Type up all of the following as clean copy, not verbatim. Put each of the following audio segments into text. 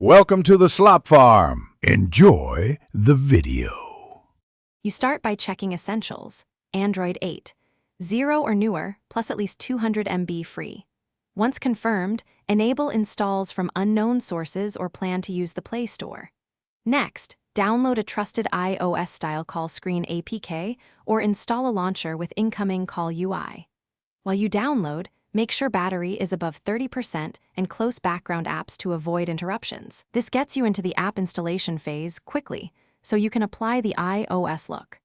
Welcome to the Slop Farm. Enjoy the video. You start by checking Essentials, Android 8, 0 or newer, plus at least 200 MB free. Once confirmed, enable installs from unknown sources or plan to use the Play Store. Next, download a trusted iOS-style call screen APK or install a launcher with incoming call UI. While you download, make sure battery is above 30% and close background apps to avoid interruptions. This gets you into the app installation phase quickly, so you can apply the iOS look.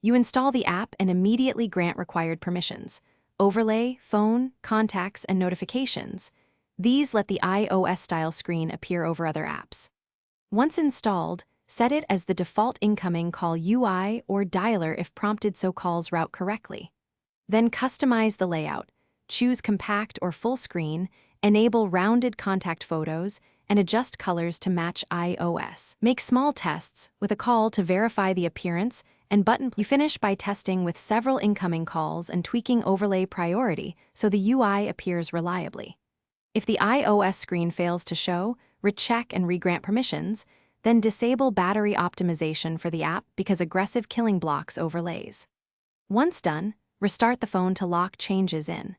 You install the app and immediately grant required permissions: overlay, phone, contacts, and notifications. These let the iOS-style screen appear over other apps. Once installed, set it as the default incoming call UI or dialer if prompted so calls route correctly. Then customize the layout. Choose compact or full screen, enable rounded contact photos, and adjust colors to match iOS. Make small tests with a call to verify the appearance and button. You finish by testing with several incoming calls and tweaking overlay priority so the UI appears reliably. If the iOS screen fails to show, recheck and regrant permissions, then disable battery optimization for the app because aggressive killing blocks overlays. Once done, restart the phone to lock changes in.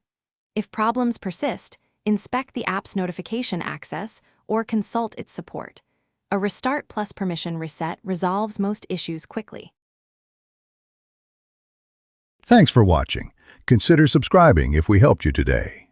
If problems persist, inspect the app's notification access or consult its support. A restart plus permission reset resolves most issues quickly. Thanks for watching. Consider subscribing if we helped you today.